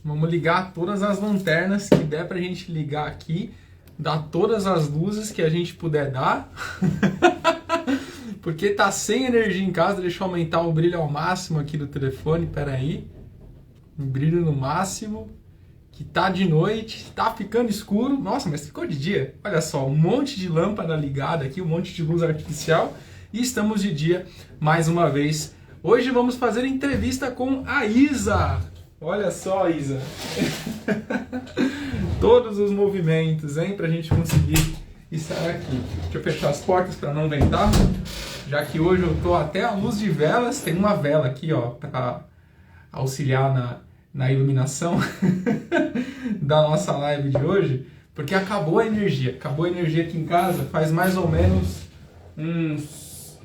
Vamos ligar todas as lanternas que der pra gente ligar aqui. Dar todas as luzes que a gente puder dar. Porque tá sem energia em casa. Deixa eu aumentar o brilho ao máximo aqui do telefone. Pera aí. Um brilho no máximo. Que tá de noite. Tá ficando escuro. Nossa, mas ficou de dia. Olha só, um monte de lâmpada ligada aqui. Um monte de luz artificial. E estamos de dia mais uma vez. Hoje vamos fazer entrevista com a Isa. Olha só, Isa. Todos os movimentos, hein? Pra gente conseguir estar aqui. Deixa eu fechar as portas para não ventar. Já que hoje eu tô até à luz de velas. Tem uma vela aqui, ó, para auxiliar na iluminação da nossa live de hoje. Porque acabou a energia. Acabou a energia aqui em casa faz mais ou menos uns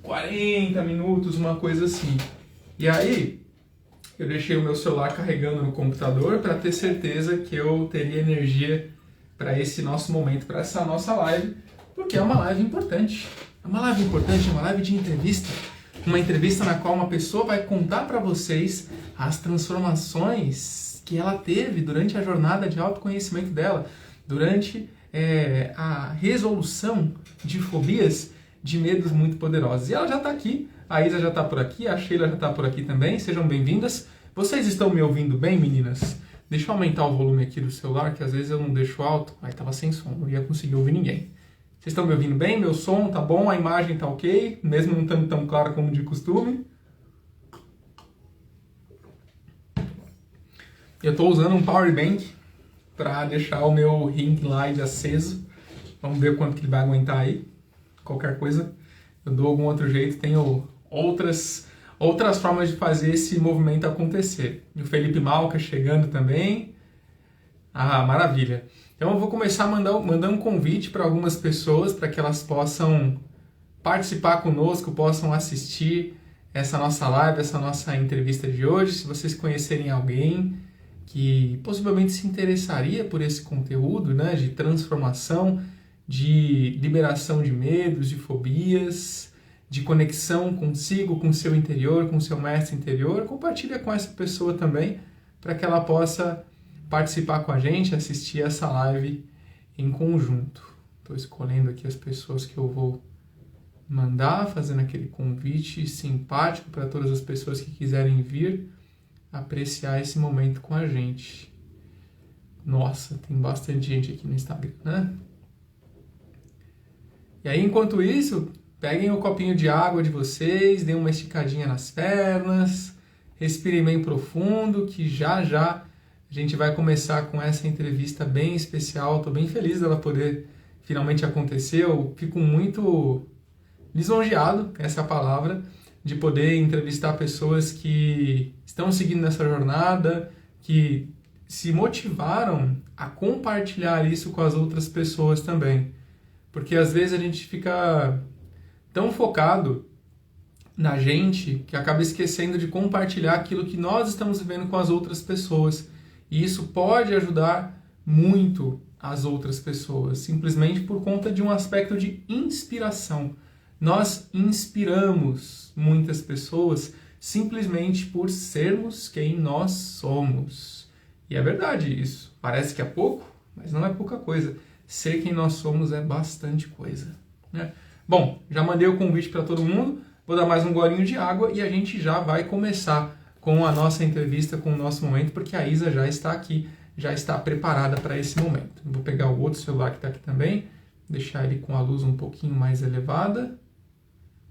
40 minutos, uma coisa assim. E aí, eu deixei o meu celular carregando no computador para ter certeza que eu teria energia para esse nosso momento, para essa nossa live, porque é uma live importante. É uma live importante, é uma live de entrevista. Uma entrevista na qual uma pessoa vai contar para vocês as transformações que ela teve durante a jornada de autoconhecimento dela, durante a resolução de fobias, de medos muito poderosos. E ela já está aqui. A Isa já está por aqui, a Sheila já está por aqui também. Sejam bem-vindas. Vocês estão me ouvindo bem, meninas? Deixa eu aumentar o volume aqui do celular, que às vezes eu não deixo alto. Aí estava sem som, não ia conseguir ouvir ninguém. Vocês estão me ouvindo bem? Meu som tá bom? A imagem tá ok? Mesmo não estando tão clara como de costume. Eu estou usando um power bank para deixar o meu ring light aceso. Vamos ver quanto que ele vai aguentar aí. Qualquer coisa, eu dou algum outro jeito. Tenho outras formas de fazer esse movimento acontecer. E o Felipe Malca chegando também. Ah, maravilha. Então eu vou começar mandando um convite para algumas pessoas para que elas possam participar conosco, possam assistir essa nossa live, essa nossa entrevista de hoje. Se vocês conhecerem alguém que possivelmente se interessaria por esse conteúdo, né, de transformação, de liberação de medos, de fobias, de conexão consigo, com o seu interior, com o seu mestre interior, compartilha com essa pessoa também, para que ela possa participar com a gente, assistir essa live em conjunto. Estou escolhendo aqui as pessoas que eu vou mandar, fazendo aquele convite simpático para todas as pessoas que quiserem vir apreciar esse momento com a gente. Nossa, tem bastante gente aqui no Instagram, né? E aí, enquanto isso, peguem o copinho de água de vocês, deem uma esticadinha nas pernas, respirem bem profundo, que já a gente vai começar com essa entrevista bem especial. Estou bem feliz dela poder finalmente acontecer. Eu fico muito lisonjeado, essa é a palavra, de poder entrevistar pessoas que estão seguindo nessa jornada, que se motivaram a compartilhar isso com as outras pessoas também. Porque às vezes a gente fica tão focado na gente que acaba esquecendo de compartilhar aquilo que nós estamos vivendo com as outras pessoas. E isso pode ajudar muito as outras pessoas, simplesmente por conta de um aspecto de inspiração. Nós inspiramos muitas pessoas simplesmente por sermos quem nós somos. E é verdade isso. Parece que é pouco, mas não é pouca coisa. Ser quem nós somos é bastante coisa, né? Bom, já mandei o convite para todo mundo, vou dar mais um golinho de água e a gente já vai começar com a nossa entrevista, com o nosso momento, porque a Isa já está aqui, já está preparada para esse momento. Vou pegar o outro celular que está aqui também, deixar ele com a luz um pouquinho mais elevada.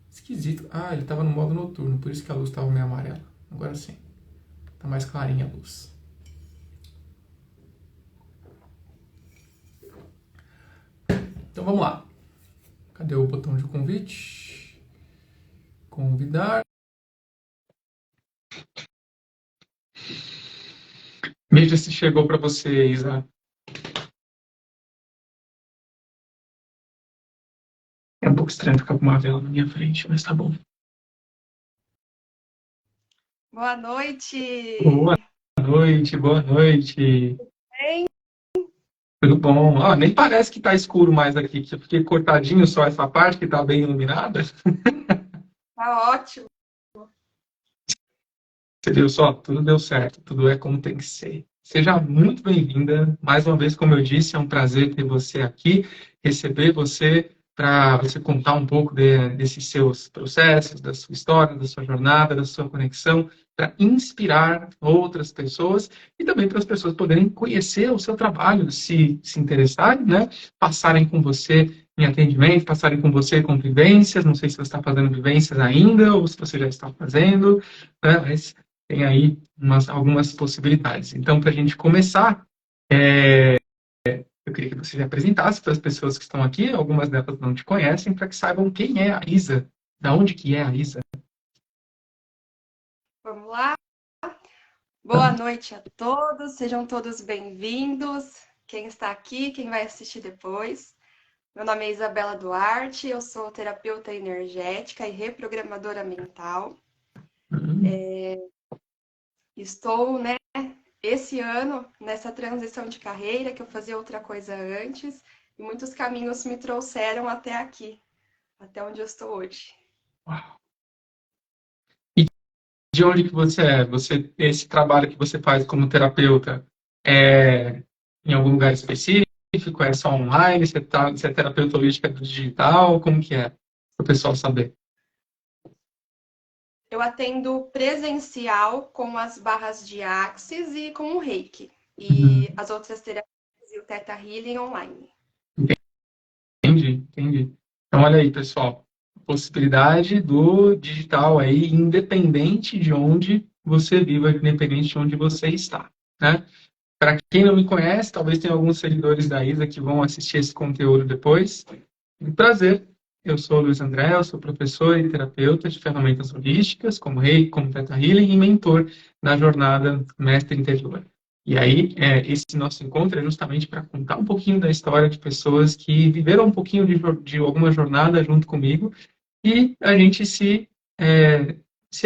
Esquisito. Ah, ele estava no modo noturno, por isso que a luz estava meio amarela. Agora sim, está mais clarinha a luz. Então vamos lá. Cadê o botão de convite? Convidar. Veja se chegou para você, Isa. É um pouco estranho ficar com uma vela na minha frente, mas tá bom. Boa noite! Boa noite, boa noite. Bem? Tudo bom? Ah, nem parece que tá escuro mais aqui, que eu fiquei cortadinho só essa parte que tá bem iluminada. Tá ótimo. Você viu só? Tudo deu certo, tudo é como tem que ser. Seja muito bem-vinda. Mais uma vez, como eu disse, é um prazer ter você aqui, receber você para você contar um pouco desses seus processos, da sua história, da sua jornada, da sua conexão, para inspirar outras pessoas e também para as pessoas poderem conhecer o seu trabalho, se interessarem, né? Passarem com você em atendimento, passarem com você com vivências. Não sei se você está fazendo vivências ainda ou se você já está fazendo, né? Mas tem aí algumas possibilidades. Então, para a gente começar, eu queria que você se apresentasse para as pessoas que estão aqui, algumas delas não te conhecem, para que saibam quem é a Isa, da onde que é a Isa. Vamos lá? Boa noite a todos, sejam todos bem-vindos. Quem está aqui, quem vai assistir depois. Meu nome é Isabela Duarte, eu sou terapeuta energética e reprogramadora mental. Estou, esse ano nessa transição de carreira, que eu fazia outra coisa antes, e muitos caminhos me trouxeram até aqui, até onde eu estou hoje. E de onde que você é? Esse trabalho que você faz como terapeuta é em algum lugar específico? É só online? Você é terapeuta holística do digital? Como que é? Para o pessoal saber. Eu atendo presencial com as barras de Axis e com o Reiki. E as outras terapias e o Theta Healing online. Entendi. Então, olha aí, pessoal. Possibilidade do digital aí, independente de onde você viva, independente de onde você está, né? Para quem não me conhece, talvez tenha alguns seguidores da Isa que vão assistir esse conteúdo depois. Um prazer. Eu sou o Luiz André, eu sou professor e terapeuta de ferramentas holísticas, como Reiki, como Theta Healing, e mentor na jornada Mestre Interior. E aí, esse nosso encontro é justamente para contar um pouquinho da história de pessoas que viveram um pouquinho de alguma jornada junto comigo e a gente se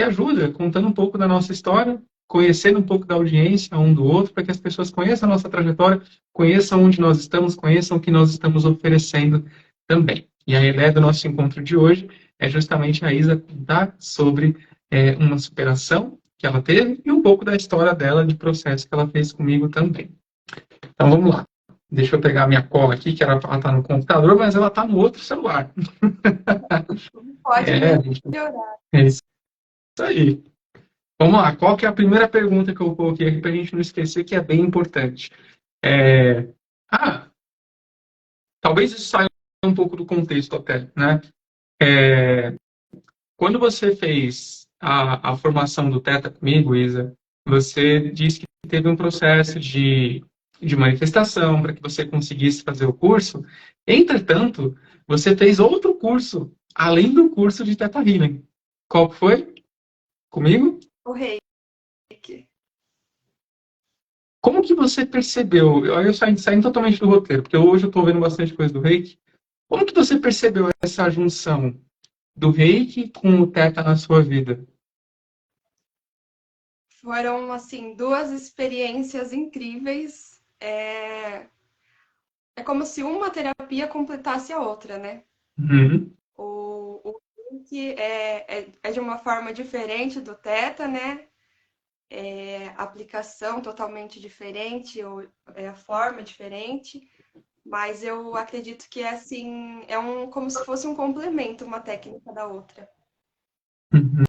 ajuda contando um pouco da nossa história, conhecendo um pouco da audiência um do outro, para que as pessoas conheçam a nossa trajetória, conheçam onde nós estamos, conheçam o que nós estamos oferecendo também. E a ideia do nosso encontro de hoje é justamente a Isa contar sobre uma superação que ela teve e um pouco da história dela, de processo que ela fez comigo também. Então vamos lá. Deixa eu pegar a minha cola aqui, que ela está no computador, mas ela está no outro celular. Pode melhorar. É isso aí. Vamos lá. Qual que é a primeira pergunta que eu coloquei aqui para a gente não esquecer, que é bem importante? Talvez isso saia um pouco do contexto até, né? Quando você fez a formação do Theta comigo, Isa, você disse que teve um processo de manifestação para que você conseguisse fazer o curso. Entretanto, você fez outro curso, além do curso de Theta Healing. Qual foi? Comigo? O Reiki. Como que você percebeu? Eu saindo totalmente do roteiro, porque hoje eu estou vendo bastante coisa do Reiki. Como que você percebeu essa junção do Reiki com o Theta na sua vida? Foram, assim, duas experiências incríveis. É como se uma terapia completasse a outra, né? Uhum. O Reiki é de uma forma diferente do Theta, né? Aplicação totalmente diferente, ou a forma diferente. Mas eu acredito que é assim, como se fosse um complemento, uma técnica da outra. Uhum.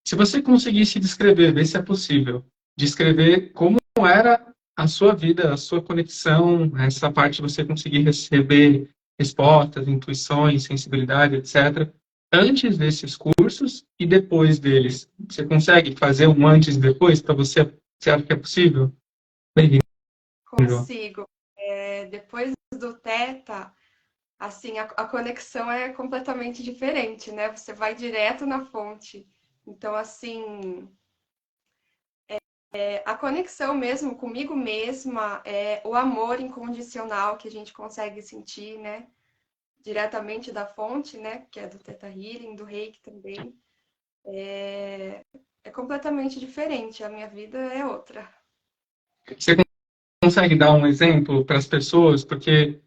Se você conseguisse descrever, ver se é possível, descrever como era a sua vida, a sua conexão, essa parte de você conseguir receber respostas, intuições, sensibilidade, etc., antes desses cursos e depois deles. Você consegue fazer um antes e depois para você? Você acha que é possível? Bem-vindo, João. Consigo. Depois do Theta, assim, a conexão é completamente diferente, né? Você vai direto na fonte. Então, assim, a conexão mesmo comigo mesma, o amor incondicional que a gente consegue sentir, né? Diretamente da fonte, né? Que é do Theta Healing, do Reiki também. É completamente diferente. A minha vida é outra. Você consegue dar um exemplo para as pessoas? Porque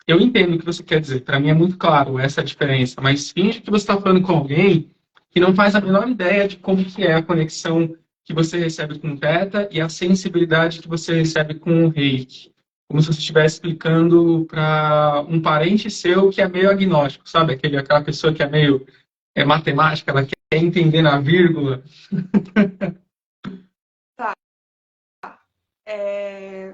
eu entendo o que você quer dizer. Para mim é muito claro essa diferença. Mas finge que você está falando com alguém que não faz a menor ideia de como que é a conexão que você recebe com o Theta e a sensibilidade que você recebe com o Reiki. Como se você estivesse explicando para um parente seu que é meio agnóstico, sabe? Aquela pessoa que é meio matemática, ela quer entender na vírgula. Tá. É,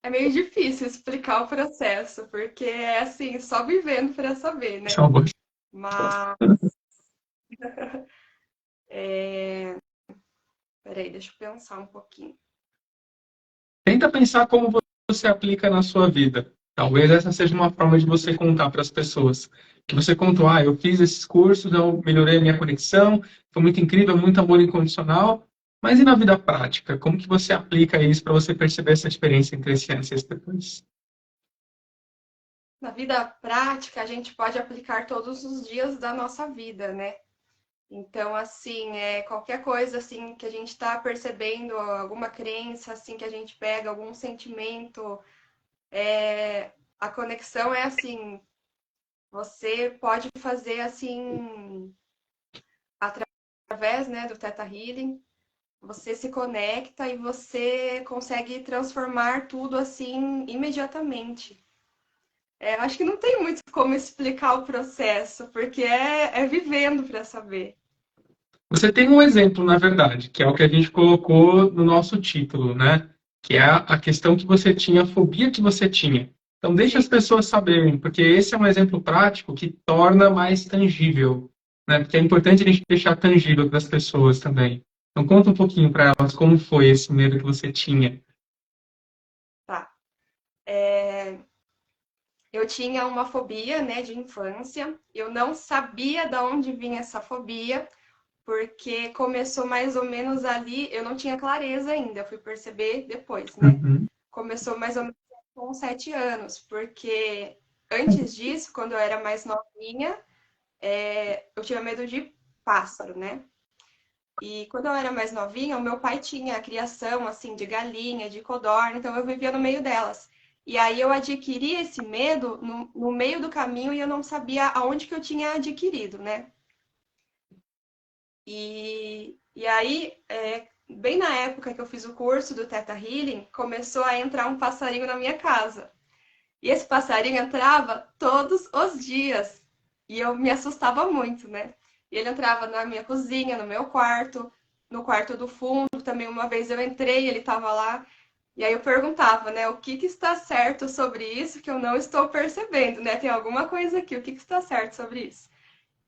é meio difícil explicar o processo, porque é assim, só vivendo para saber, Isso é né? uma boa. Mas, peraí, deixa eu pensar um pouquinho. Tenta pensar como você aplica na sua vida. Talvez essa seja uma forma de você contar para as pessoas. Que você contou, eu fiz esses cursos, eu melhorei a minha conexão, foi muito incrível, muito amor incondicional. Mas e na vida prática? Como que você aplica isso para você perceber essa diferença entre esse antes e esse depois? Na vida prática, a gente pode aplicar todos os dias da nossa vida, né? Então, assim, qualquer coisa assim que a gente está percebendo, alguma crença assim que a gente pega, algum sentimento, a conexão é assim, você pode fazer assim através, né, do Theta Healing, você se conecta e você consegue transformar tudo assim imediatamente. Acho que não tem muito como explicar o processo, porque é vivendo para saber. Você tem um exemplo, na verdade, que é o que a gente colocou no nosso título, né? Que é a questão que você tinha, a fobia que você tinha. Então, deixe as Sim. pessoas saberem, porque esse é um exemplo prático que torna mais tangível, né? Porque é importante a gente deixar tangível para as pessoas também. Então, conta um pouquinho para elas como foi esse medo que você tinha. Tá. Eu tinha uma fobia, né, de infância. Eu não sabia de onde vinha essa fobia, porque começou mais ou menos ali, eu não tinha clareza ainda, eu fui perceber depois, né? Uhum. Começou mais ou menos com 7 anos, porque antes disso, quando eu era mais novinha, eu tinha medo de pássaro, né? E quando eu era mais novinha, o meu pai tinha a criação assim de galinha, de codorna, então eu vivia no meio delas. E aí eu adquiri esse medo no meio do caminho e eu não sabia aonde que eu tinha adquirido, né? E aí, bem na época que eu fiz o curso do Theta Healing, começou a entrar um passarinho na minha casa. E esse passarinho entrava todos os dias. E eu me assustava muito, né? E ele entrava na minha cozinha, no meu quarto, no quarto do fundo. Também uma vez eu entrei, ele estava lá. E aí eu perguntava, né? O que que está certo sobre isso que eu não estou percebendo, né? Tem alguma coisa aqui, o que que está certo sobre isso?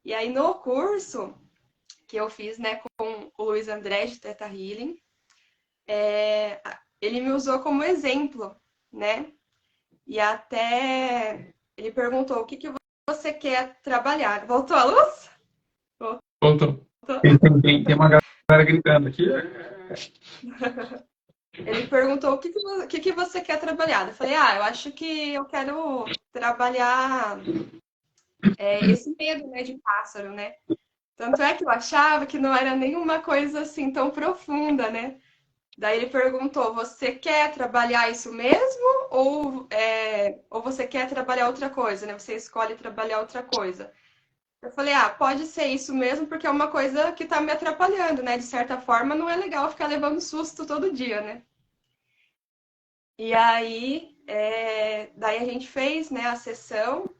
E aí no curso que eu fiz, né, com o Luiz André de Theta Healing, ele me usou como exemplo, né? E até ele perguntou o que que você quer trabalhar. Voltou a luz? Voltou. Voltou. Tem uma galera gritando aqui. Ele perguntou o que que você quer trabalhar. Eu falei, eu acho que eu quero trabalhar esse medo, né, de pássaro, né? Tanto é que eu achava que não era nenhuma coisa assim tão profunda, né? Daí ele perguntou: você quer trabalhar isso mesmo ou você quer trabalhar outra coisa, né? Você escolhe trabalhar outra coisa. Eu falei: pode ser isso mesmo, porque é uma coisa que tá me atrapalhando, né? De certa forma, não é legal ficar levando susto todo dia, né? E aí, daí a gente fez, né, a sessão.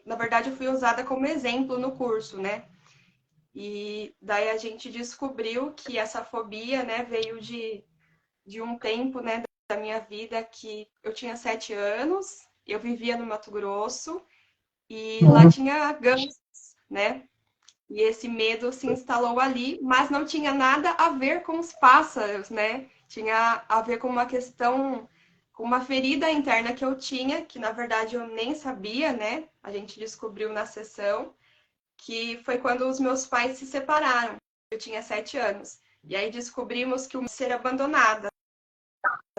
Na verdade, eu fui usada como exemplo no curso, né? E daí a gente descobriu que essa fobia, né, veio de um tempo, né, da minha vida que eu tinha 7 anos, eu vivia no Mato Grosso e lá tinha gansos, né? E esse medo se instalou ali, mas não tinha nada a ver com os pássaros, né? Tinha a ver com uma questão, com uma ferida interna que eu tinha, que na verdade eu nem sabia, né? A gente descobriu na sessão, que foi quando os meus pais se separaram. Eu tinha 7 anos. E aí descobrimos que o ser abandonada,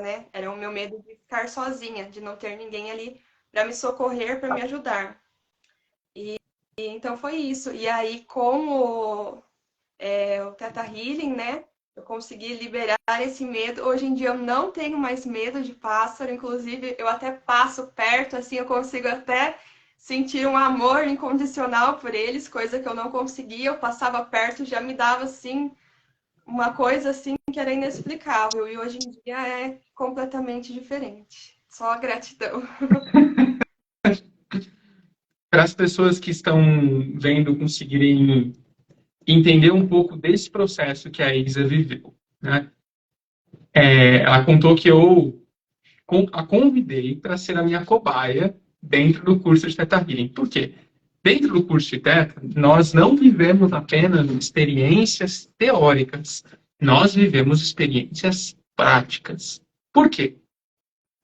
né? Era o meu medo de ficar sozinha, de não ter ninguém ali para me socorrer, para me ajudar. E então foi isso. E aí, com o Theta Healing, né? Eu consegui liberar esse medo. Hoje em dia eu não tenho mais medo de pássaro, inclusive eu até passo perto, assim, eu consigo até sentir um amor incondicional por eles, coisa que eu não conseguia. Eu passava perto, já me dava assim uma coisa assim que era inexplicável. E hoje em dia é completamente diferente. Só gratidão. Para as pessoas que estão vendo conseguirem entender um pouco desse processo que a Isa viveu, né? Ela contou que eu a convidei para ser a minha cobaia dentro do curso de Theta Healing. Por quê? Dentro do curso de Theta, nós não vivemos apenas experiências teóricas, nós vivemos experiências práticas. Por quê?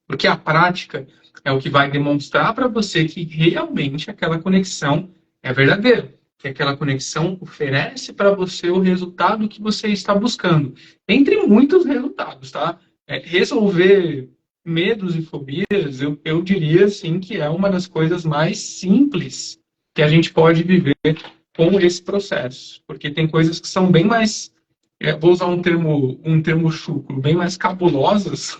Porque a prática é o que vai demonstrar para você que realmente aquela conexão é verdadeira, que aquela conexão oferece para você o resultado que você está buscando. Entre muitos resultados, tá? Resolver medos e fobias, eu diria assim que é uma das coisas mais simples que a gente pode viver com esse processo, porque tem coisas que são bem mais, vou usar um termo chucro, bem mais cabulosas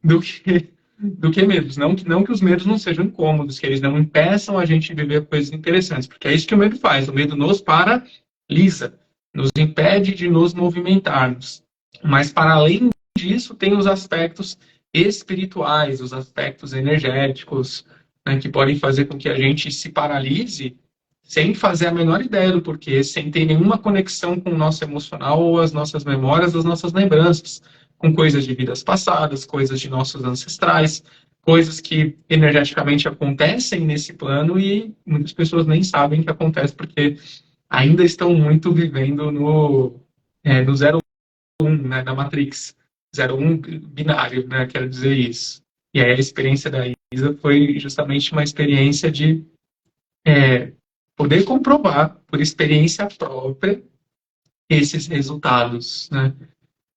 do que medos. Não que os medos não sejam incômodos, que eles não impeçam a gente de viver coisas interessantes, porque é isso que o medo faz. O medo nos paralisa, nos impede de nos movimentarmos. Mas, para além disso, tem os aspectos espirituais, os aspectos energéticos, né, que podem fazer com que a gente se paralise sem fazer a menor ideia do porquê, sem ter nenhuma conexão com o nosso emocional ou as nossas memórias, as nossas lembranças, com coisas de vidas passadas, coisas de nossos ancestrais, coisas que energeticamente acontecem nesse plano e muitas pessoas nem sabem que acontece porque ainda estão muito vivendo no 0-1, né, da Matrix. 0-1 binário, né, quero dizer isso. E aí a experiência da Isa foi justamente uma experiência de poder comprovar por experiência própria esses resultados, né?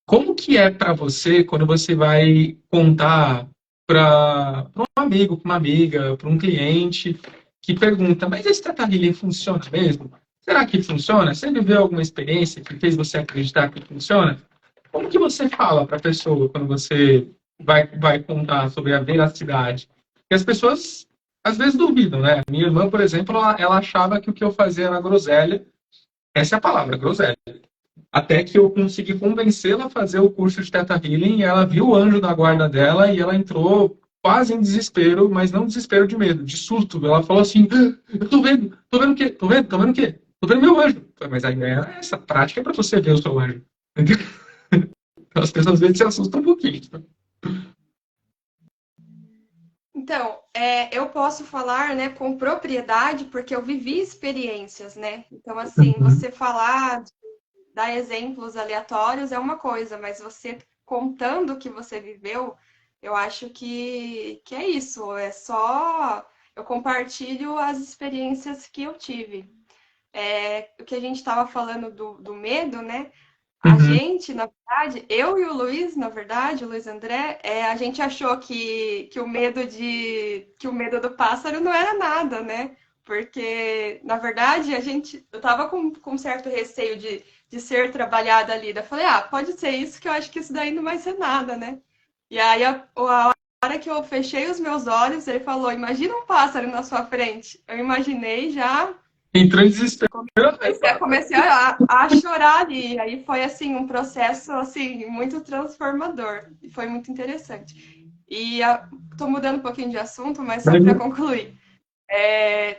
Como que é para você quando você vai contar para um amigo, para uma amiga, para um cliente que pergunta, mas esse Theta Healing funciona mesmo? Será que funciona? Você viveu alguma experiência que fez você acreditar que funciona? Como que você fala para a pessoa quando você vai contar sobre a veracidade? Porque as pessoas às vezes duvidam, né? Minha irmã, por exemplo, ela achava que o que eu fazia era groselha. Essa é a palavra, groselha. Até que eu consegui convencê-la a fazer o curso de Theta Healing, e ela viu o anjo da guarda dela e ela entrou quase em desespero, mas não desespero de medo, de susto. Ela falou assim: eu tô vendo o quê? Tô vendo o quê? Tô vendo meu anjo. Mas a ideia é essa, prática é para você ver o seu anjo. Então, as pessoas às vezes se assustam um pouquinho. Então, eu posso falar, né, com propriedade, porque eu vivi experiências, né? Então, assim, Uhum. você falar, dar exemplos aleatórios é uma coisa, mas você contando o que você viveu, eu acho que é isso. É só eu compartilho as experiências que eu tive. O que a gente estava falando do medo, né? A Uhum. gente, na verdade, eu e o Luiz, na verdade, o Luiz André, a gente achou que o medo do pássaro não era nada, né? Porque, na verdade, eu tava com certo receio de ser trabalhada ali. Daí eu falei, pode ser isso, que eu acho que isso daí não vai ser nada, né? E aí, a hora que eu fechei os meus olhos, ele falou, imagina um pássaro na sua frente. Eu imaginei já. Entrou em desespero. Comecei a chorar ali. Aí foi assim um processo assim muito transformador e foi muito interessante. E tô mudando um pouquinho de assunto, mas só para concluir.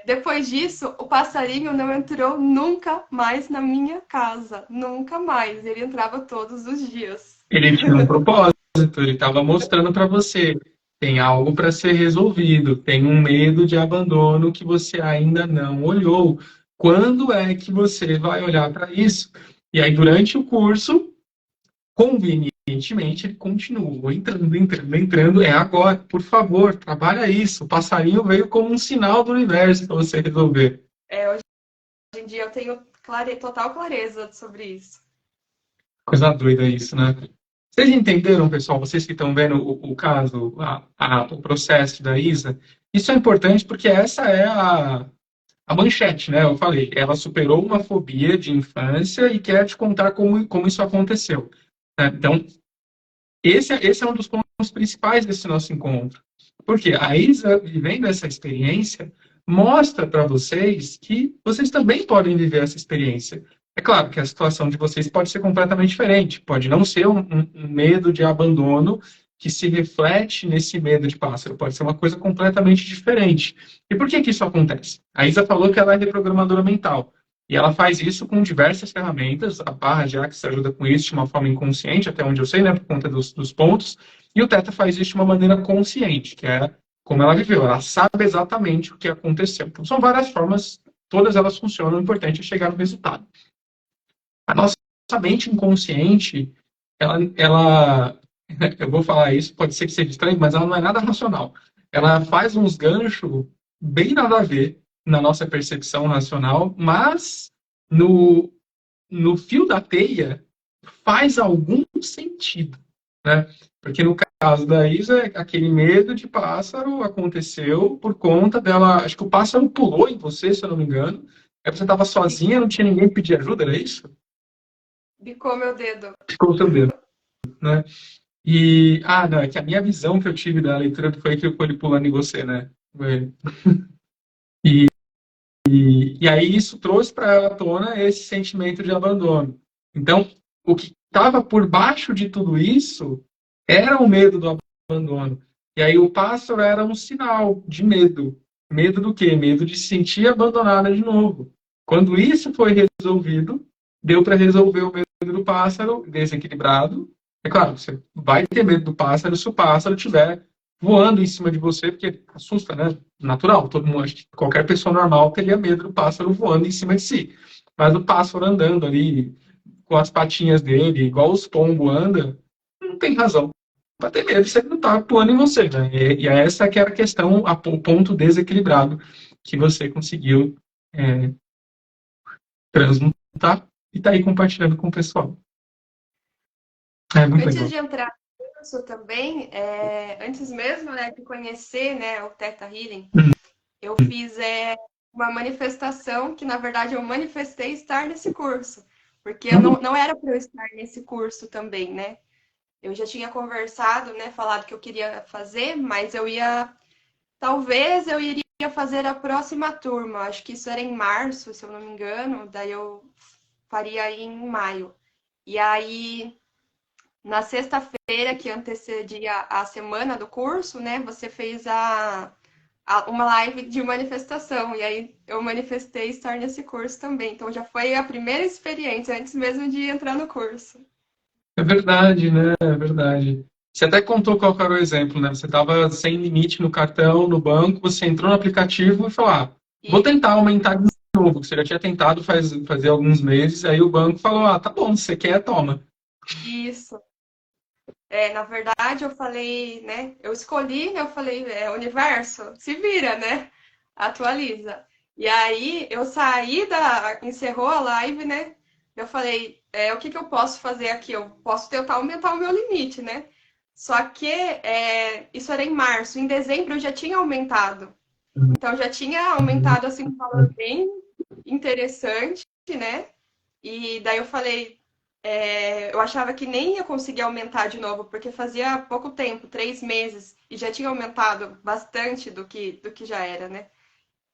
Depois disso, o passarinho não entrou nunca mais na minha casa, nunca mais. Ele entrava todos os dias. Ele tinha um propósito, ele estava mostrando para você. Tem algo para ser resolvido, tem um medo de abandono que você ainda não olhou. Quando é que você vai olhar para isso? E aí, durante o curso, convenientemente, ele continuou entrando, entrando, entrando. É agora, por favor, trabalha isso. O passarinho veio como um sinal do universo para você resolver. Hoje em dia eu tenho total clareza sobre isso. Coisa doida isso, né? Vocês entenderam, pessoal? Vocês que estão vendo o caso, o processo da Isa? Isso é importante porque essa é a manchete, né? Eu falei, ela superou uma fobia de infância e quer te contar como isso aconteceu. Né? Então, esse é um dos pontos principais desse nosso encontro. Porque a Isa, vivendo essa experiência, mostra para vocês que vocês também podem viver essa experiência. É claro que a situação de vocês pode ser completamente diferente, pode não ser um medo de abandono que se reflete nesse medo de pássaro, pode ser uma coisa completamente diferente. E por que que isso acontece? A Isa falou que ela é reprogramadora mental, e ela faz isso com diversas ferramentas, a barra Jax ajuda com isso de uma forma inconsciente, até onde eu sei, né, por conta dos pontos, e o Theta faz isso de uma maneira consciente, que é como ela viveu, ela sabe exatamente o que aconteceu. Então, são várias formas, todas elas funcionam, o importante é chegar no resultado. A nossa mente inconsciente, eu vou falar isso, pode ser que seja estranho, mas ela não é nada racional. Ela faz uns ganchos bem nada a ver na nossa percepção racional, mas no, no fio da teia faz algum sentido, né? Porque no caso da Isa, aquele medo de pássaro aconteceu por conta dela. Acho que o pássaro pulou em você, se eu não me engano. Aí você estava sozinha, não tinha ninguém que pedir ajuda, era isso? Bicou meu dedo. Ficou o seu dedo, né? E, não, é que a minha visão que eu tive da leitura foi que foi ele pulando em você, né? E, e aí isso trouxe para ela à tona esse sentimento de abandono. Então, o que estava por baixo de tudo isso era o medo do abandono. E aí o pássaro era um sinal de medo. Medo do quê? Medo de se sentir abandonada de novo. Quando isso foi resolvido, deu para resolver o medo do pássaro desequilibrado. É claro, você vai ter medo do pássaro se o pássaro estiver voando em cima de você, porque assusta, né? Natural, todo mundo, acho que qualquer pessoa normal teria medo do pássaro voando em cima de si. Mas o pássaro andando ali com as patinhas dele, igual os pombos andam, não tem razão para ter medo se ele não está atuando em você, né? E essa que era a questão, o ponto desequilibrado que você conseguiu é, transmutar e está aí compartilhando com o pessoal. É muito Antes legal. de entrar no curso também, antes mesmo, né, de conhecer, né, o Theta Healing, eu fiz uma manifestação que, na verdade, eu manifestei estar nesse curso. Porque eu não era para eu estar nesse curso também, né? Eu já tinha conversado, né, falado que eu queria fazer, mas talvez eu iria fazer a próxima turma. Acho que isso era em março, se eu não me engano, daí eu faria aí em maio. E aí, na sexta-feira que antecedia a semana do curso, né, você fez uma live de manifestação. E aí eu manifestei estar nesse curso também. Então já foi a primeira experiência, antes mesmo de entrar no curso. É verdade, né? É verdade. Você até contou qual que era o exemplo, né? Você estava sem limite no cartão, no banco, você entrou no aplicativo e falou, vou E tentar aumentar de novo, que você já tinha tentado fazer alguns meses, aí o banco falou, tá bom, se você quer, toma. isso. Na verdade, eu falei, né? Eu escolhi, eu falei, universo, se vira, né? Atualiza. E aí eu saí encerrou a live, né? Eu falei, o que que eu posso fazer aqui? Eu posso tentar aumentar o meu limite, né? Só que isso era em março. Em dezembro eu já tinha aumentado. Então já tinha aumentado assim um valor bem interessante, né? E daí eu falei, eu achava que nem ia conseguir aumentar de novo, porque fazia pouco tempo, 3 meses, e já tinha aumentado bastante do que já era, né?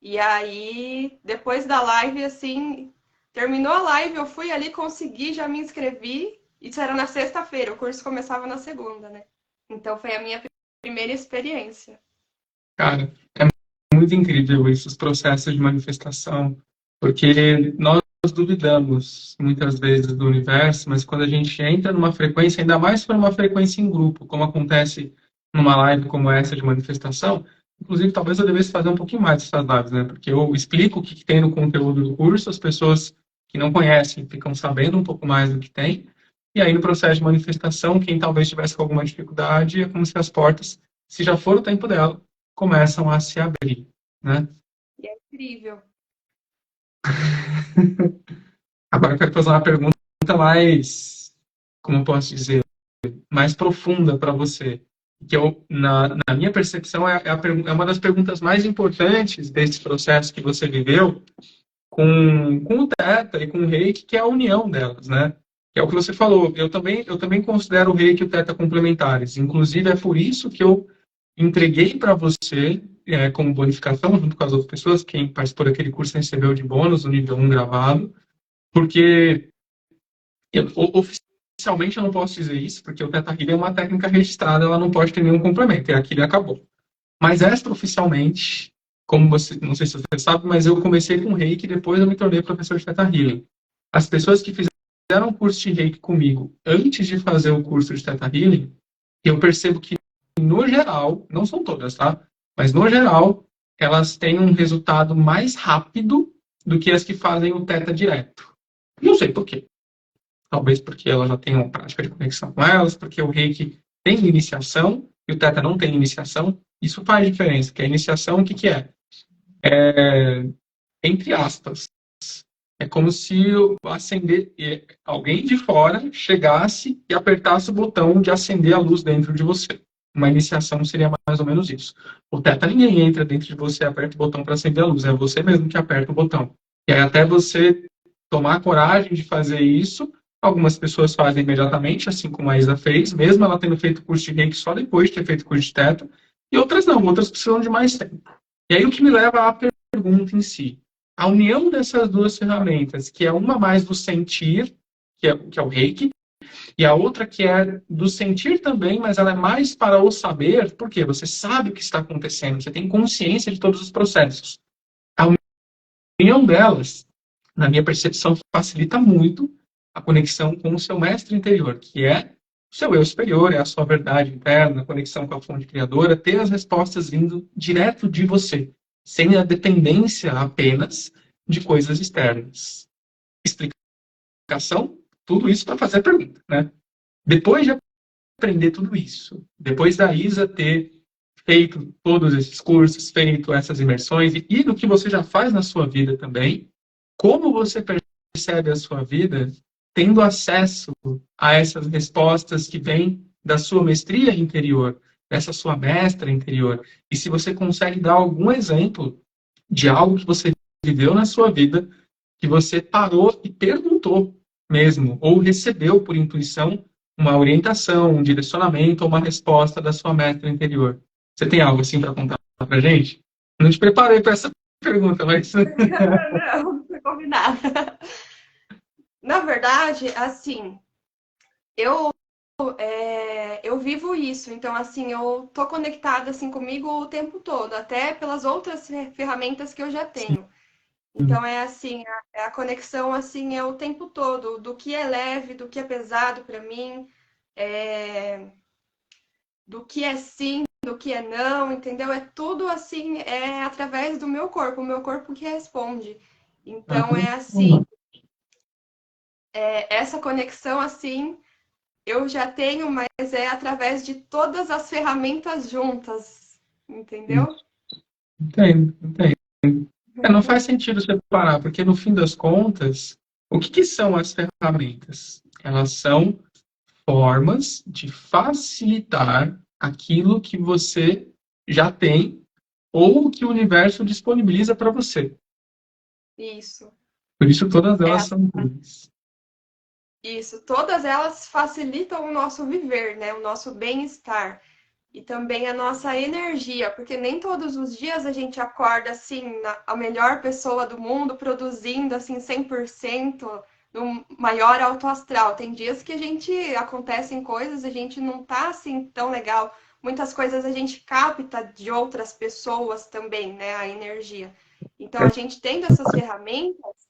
E aí, depois da live, assim, terminou a live, eu fui ali, consegui, já me inscrevi. Isso era na sexta-feira, o curso começava na segunda, né? Então foi a minha primeira experiência. Cara, é muito incrível esses processos de manifestação, porque nós duvidamos muitas vezes do universo, mas quando a gente entra numa frequência, ainda mais se for uma frequência em grupo, como acontece numa live como essa de manifestação, inclusive talvez eu devesse fazer um pouquinho mais dessas lives, né? Porque eu explico o que tem no conteúdo do curso, as pessoas que não conhecem ficam sabendo um pouco mais do que tem, e aí no processo de manifestação, quem talvez tivesse com alguma dificuldade, é como se as portas, se já for o tempo dela, começam a se abrir, né? E é incrível. Agora eu quero fazer uma pergunta mais, como eu posso dizer, mais profunda para você, que eu, na minha percepção é uma das perguntas mais importantes desse processo que você viveu com o Theta e com o Reiki, que é a união delas, né? Que é o que você falou. Eu também considero o Reiki e o Theta complementares. Inclusive, é por isso que eu entreguei para você como bonificação, junto com as outras pessoas. Quem participou daquele curso recebeu de bônus o nível 1 gravado, porque oficialmente eu não posso dizer isso, porque o Theta Healing é uma técnica registrada, ela não pode ter nenhum complemento, e aquilo acabou. Mas extraoficialmente, como você, não sei se você sabe, mas eu comecei com Reiki e depois eu me tornei professor de Theta Healing. As pessoas que fizeram o curso de Reiki comigo antes de fazer o curso de Theta Healing, eu percebo que, no geral, não são todas, tá? Mas, no geral, elas têm um resultado mais rápido do que as que fazem o Theta direto. Não sei por quê. Talvez porque ela já tem uma prática de conexão com elas, porque o Reiki tem iniciação e o Theta não tem iniciação. Isso faz diferença, porque a iniciação, o que que é? Entre aspas, é como se alguém de fora chegasse e apertasse o botão de acender a luz dentro de você. Uma iniciação seria mais ou menos isso. O Theta, ninguém entra dentro de você e aperta o botão para acender a luz, é você mesmo que aperta o botão. E aí, até você tomar coragem de fazer isso, algumas pessoas fazem imediatamente, assim como a Isa fez, mesmo ela tendo feito o curso de Reiki só depois de ter feito o curso de Theta, e outras não, outras precisam de mais tempo. E aí o que me leva à pergunta em si. A união dessas duas ferramentas, que é uma mais do sentir, que é o Reiki, e a outra que é do sentir também, mas ela é mais para o saber, porque você sabe o que está acontecendo, você tem consciência de todos os processos. A união delas, na minha percepção, facilita muito a conexão com o seu mestre interior, que é o seu eu superior, é a sua verdade interna, a conexão com a fonte criadora, ter as respostas vindo direto de você, sem a dependência apenas de coisas externas. Explicação, tudo isso para fazer a pergunta, né? Depois de aprender tudo isso, depois da Isa ter feito todos esses cursos, feito essas imersões e do que você já faz na sua vida também, como você percebe a sua vida tendo acesso a essas respostas que vêm da sua mestria interior, dessa sua mestra interior. E se você consegue dar algum exemplo de algo que você viveu na sua vida, que você parou e perguntou mesmo, ou recebeu por intuição uma orientação, um direcionamento ou uma resposta da sua mestra interior. Você tem algo assim para contar para gente? Não te preparei para essa pergunta, mas... Não foi combinado. Na verdade, assim, eu eu vivo isso, então assim, eu tô conectada assim comigo o tempo todo, até pelas outras ferramentas que eu já tenho. Então é assim, a conexão assim é o tempo todo, do que é leve, do que é pesado para mim, do que é sim, do que é não, entendeu? É tudo assim, é através do meu corpo, o meu corpo que responde. Então é assim, essa conexão assim eu já tenho, mas é através de todas as ferramentas juntas, entendeu? Entendo, entendo. Não faz sentido separar, porque no fim das contas, o que são as ferramentas? Elas são formas de facilitar aquilo que você já tem ou que o universo disponibiliza para você. Isso. Por isso todas elas são úteis. Isso, todas elas facilitam o nosso viver, né? O nosso bem-estar e também a nossa energia, porque nem todos os dias a gente acorda assim, a melhor pessoa do mundo, produzindo assim 100% no maior alto astral. Tem dias que a gente acontecem coisas, a gente não tá assim tão legal. Muitas coisas a gente capta de outras pessoas também, né? A energia. Então, a gente tendo essas ferramentas,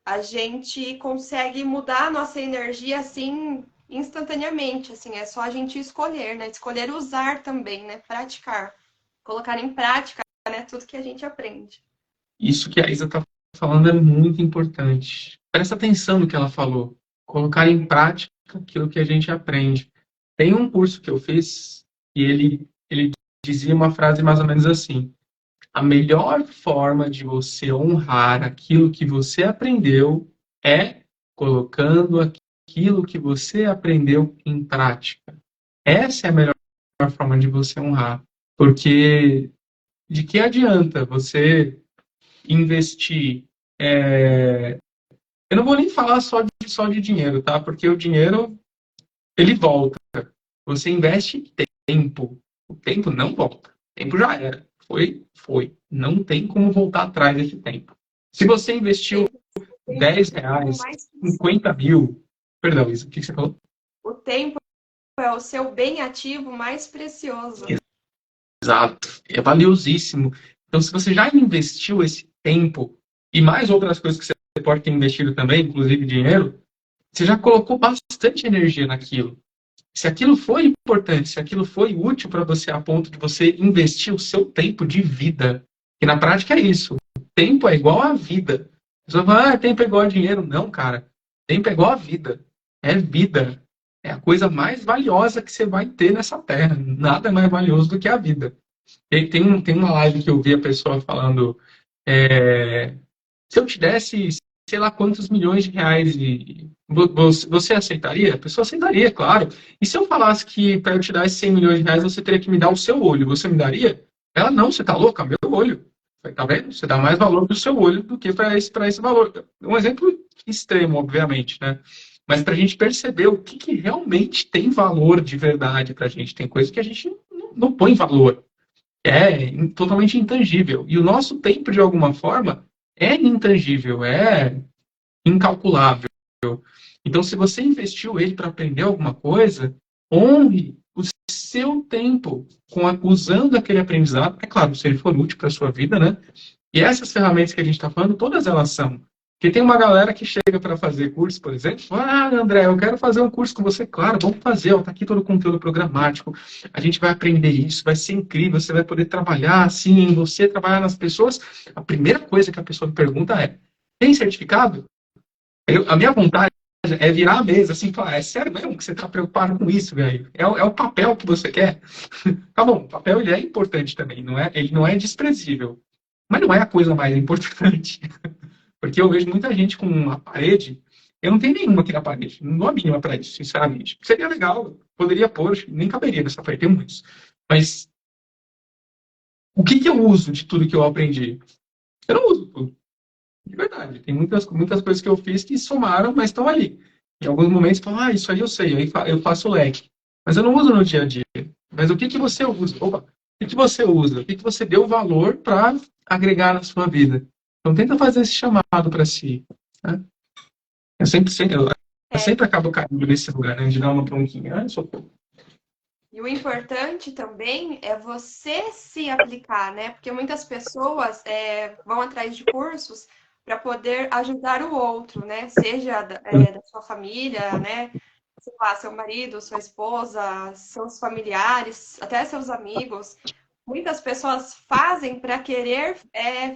a gente consegue mudar a nossa energia assim instantaneamente, assim, é só a gente escolher, né? Escolher usar também, né? Praticar, colocar em prática, né? Tudo que a gente aprende. Isso que a Isa está falando é muito importante. Presta atenção no que ela falou. Colocar em prática aquilo que a gente aprende. Tem um curso que eu fiz e ele dizia uma frase mais ou menos assim: a melhor forma de você honrar aquilo que você aprendeu é colocando aquilo que você aprendeu em prática. Essa é a melhor forma de você honrar. Porque de que adianta você investir? Eu não vou nem falar só de dinheiro, tá? Porque o dinheiro, ele volta. Você investe tempo. O tempo não volta. O tempo já era. foi. Não tem como voltar atrás desse tempo. Se você investiu R$ 10, Mais precioso. 50 mil... Perdão, Isa, o que você falou? O tempo é o seu bem ativo mais precioso. Exato, é valiosíssimo. Então, se você já investiu esse tempo e mais outras coisas que você pode ter investido também, inclusive dinheiro, você já colocou bastante energia naquilo. Se aquilo foi importante, se aquilo foi útil para você a ponto de você investir o seu tempo de vida, que na prática é isso. Tempo é igual a vida. A pessoa fala, tempo é igual a dinheiro. Não, cara. Tempo é igual a vida. É vida. É a coisa mais valiosa que você vai ter nessa terra. Nada é mais valioso do que a vida. Tem uma live que eu vi a pessoa falando, é, se eu te desse, sei lá quantos milhões de reais, você aceitaria? A pessoa aceitaria, claro. E se eu falasse que para eu te dar esses 100 milhões de reais, você teria que me dar o seu olho, você me daria? Ela, não, você tá louca? Meu olho. Tá vendo? Você dá mais valor pro seu olho do que para esse valor. Um exemplo extremo, obviamente, né? Mas para a gente perceber o que realmente tem valor de verdade para a gente. Tem coisa que a gente não põe valor. É totalmente intangível. E o nosso tempo, de alguma forma, é intangível, é incalculável. Então, se você investiu ele para aprender alguma coisa, honre o seu tempo usando aquele aprendizado. É claro, se ele for útil para a sua vida, né? E essas ferramentas que a gente está falando, todas elas são. Porque tem uma galera que chega para fazer curso, por exemplo, fala, André, eu quero fazer um curso com você. Claro, vamos fazer, ó, tá aqui todo o conteúdo programático, a gente vai aprender isso, vai ser incrível, você vai poder trabalhar assim, em você, trabalhar nas pessoas. A primeira coisa que a pessoa me pergunta é, tem certificado? A minha vontade é virar a mesa, assim, falar, é sério mesmo que você está preocupado com isso, velho? É o papel que você quer? Tá bom, o papel ele é importante também, ele não é desprezível, mas não é a coisa mais importante. Porque eu vejo muita gente com uma parede, eu não tenho nenhuma aqui na parede, não dou a mínima para isso, sinceramente. Seria legal, poderia pôr, nem caberia nessa parede, tem muitos. Mas o que eu uso de tudo que eu aprendi? Eu não uso tudo, de verdade. Tem muitas coisas que eu fiz que somaram, mas estão ali. Em alguns momentos, eu falo, isso aí eu sei, aí eu faço o leque. Mas eu não uso no dia a dia. Mas o que você usa? Opa, o que você usa? O que você deu valor para agregar na sua vida? Então, tenta fazer esse chamado para si. Né? Eu É, sempre acabo caindo nesse lugar, né? De dar uma bronquinha. Socorro. e o importante também é você se aplicar, né? Porque muitas pessoas vão atrás de cursos para poder ajudar o outro, né? Seja da sua família, né? Sei lá, seu marido, sua esposa, seus familiares, até seus amigos. Muitas pessoas fazem para querer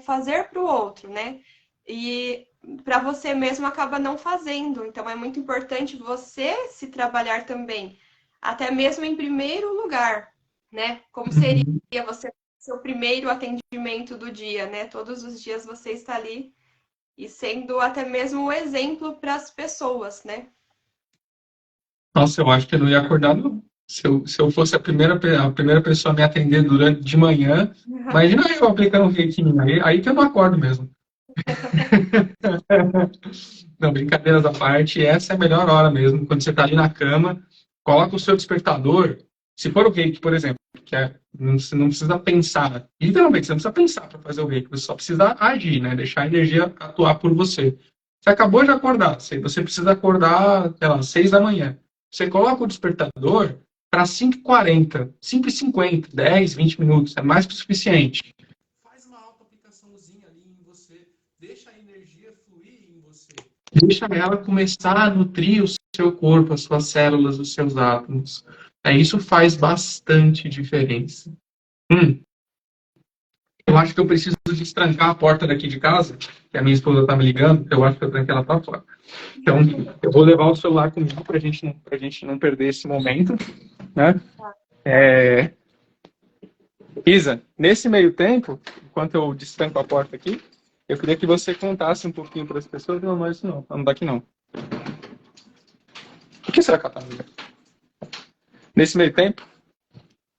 fazer para o outro, né? E para você mesmo acaba não fazendo. Então é muito importante você se trabalhar também, até mesmo em primeiro lugar, né? Como seria Uhum. você seu primeiro atendimento do dia, né? Todos os dias você está ali e sendo até mesmo um exemplo para as pessoas, né? Nossa, eu acho que eu não ia acordar, não. Se eu fosse a primeira pessoa a me atender de manhã, imagina eu aplicando um reiki em mim. Aí que eu não acordo mesmo. Não, brincadeiras à parte, essa é a melhor hora mesmo. Quando você está ali na cama, coloca o seu despertador. Se for o reiki, por exemplo, você não precisa pensar. Literalmente, você não precisa pensar para fazer o reiki. Você só precisa agir, né? Deixar a energia atuar por você. Você acabou de acordar. Você precisa acordar, sei lá, 6 da manhã. Você coloca o despertador para 5h40, 5h50, 10, 20 minutos. É mais que o suficiente. Faz uma auto-aplicaçãozinha ali em você. Deixa a energia fluir em você. Deixa ela começar a nutrir o seu corpo, as suas células, os seus átomos. Isso faz bastante diferença. Eu acho que eu preciso destrancar a porta daqui de casa, que a minha esposa está me ligando, eu acho que eu tranquei ela para fora. Então, eu vou levar o celular comigo para a gente não perder esse momento. Né? Isa, nesse meio tempo, enquanto eu destranco a porta aqui, eu queria que você contasse um pouquinho para as pessoas. Não é isso não, não daqui não. O que será que ela está me ligando? Nesse meio tempo,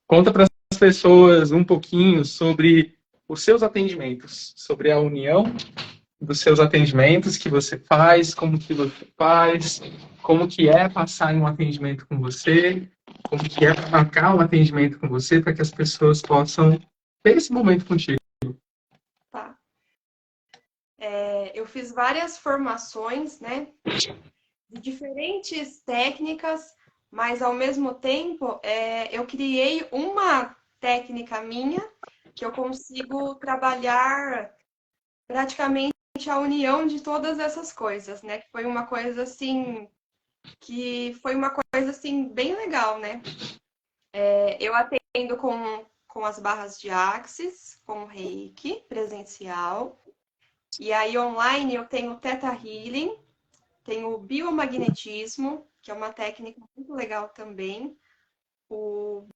conta para as pessoas um pouquinho sobre os seus atendimentos, sobre a união dos seus atendimentos que você faz, como que você faz, como que é passar em um atendimento com você, como que é marcar um atendimento com você, para que as pessoas possam ter esse momento contigo. Tá. Eu fiz várias formações, né, de diferentes técnicas, mas ao mesmo tempo eu criei uma técnica minha que eu consigo trabalhar praticamente a união de todas essas coisas, né? Que foi uma coisa assim bem legal, né? Eu atendo com as barras de Axis, com o Reiki presencial. E aí online eu tenho o Theta Healing, tenho o biomagnetismo, que é uma técnica muito legal também. O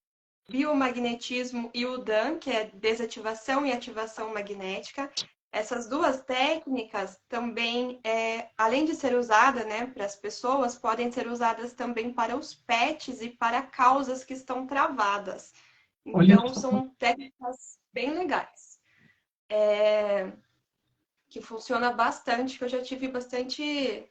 biomagnetismo e o DAN, que é desativação e ativação magnética. Essas duas técnicas também, além de ser usada, né, para as pessoas, podem ser usadas também para os pets e para causas que estão travadas. Olha Então, só. são técnicas bem legais, que funciona bastante, que eu já tive bastante.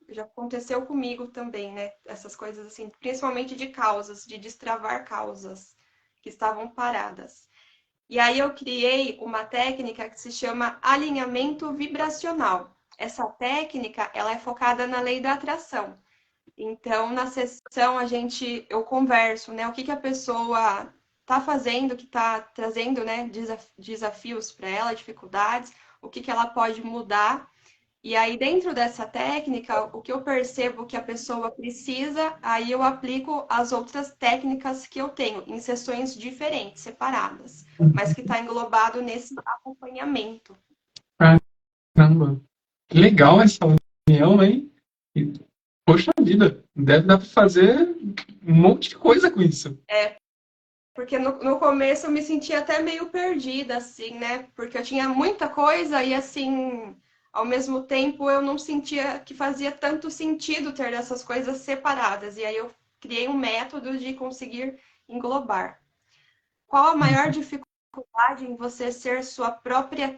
Já aconteceu comigo também, né? Essas coisas assim, principalmente de causas, de destravar causas que estavam paradas. E aí eu criei uma técnica que se chama alinhamento vibracional. Essa técnica, ela é focada na lei da atração. Então, na sessão eu converso, né, o que a pessoa está fazendo, que está trazendo, né, desafios para ela, dificuldades, o que ela pode mudar. E aí, dentro dessa técnica, o que eu percebo que a pessoa precisa, aí eu aplico as outras técnicas que eu tenho, em sessões diferentes, separadas, mas que está englobado nesse acompanhamento. Caramba. Que legal essa união, hein? E, poxa vida, deve dar para fazer um monte de coisa com isso. Porque no começo eu me sentia até meio perdida, assim, né? Porque eu tinha muita coisa e, assim, ao mesmo tempo eu não sentia que fazia tanto sentido ter essas coisas separadas. E aí eu criei um método de conseguir englobar. Qual a maior dificuldade em você ser sua própria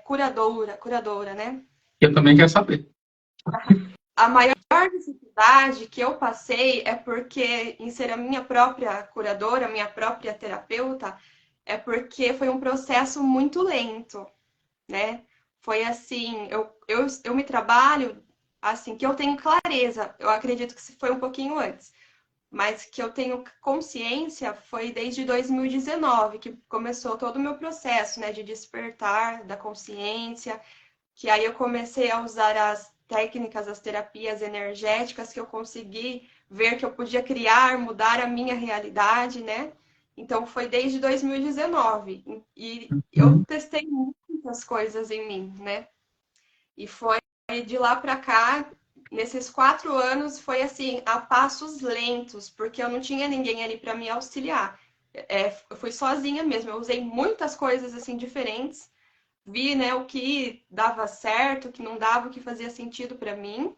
curadora, né? Eu também quero saber. A maior dificuldade que eu passei é porque, em ser a minha própria curadora, minha própria terapeuta, é porque foi um processo muito lento, né? Foi assim, eu me trabalho assim, que eu tenho clareza, eu acredito que foi um pouquinho antes, mas que eu tenho consciência foi desde 2019, que começou todo o meu processo, né, de despertar da consciência, que aí eu comecei a usar as técnicas, as terapias energéticas, que eu consegui ver que eu podia criar, mudar a minha realidade, né? Então foi desde 2019 e eu Hum. testei muitas coisas em mim, né? E foi de lá para cá, nesses 4 anos, foi assim, a passos lentos, porque eu não tinha ninguém ali para me auxiliar. Eu fui sozinha mesmo, eu usei muitas coisas assim diferentes, vi, né, o que dava certo, o que não dava, o que fazia sentido para mim.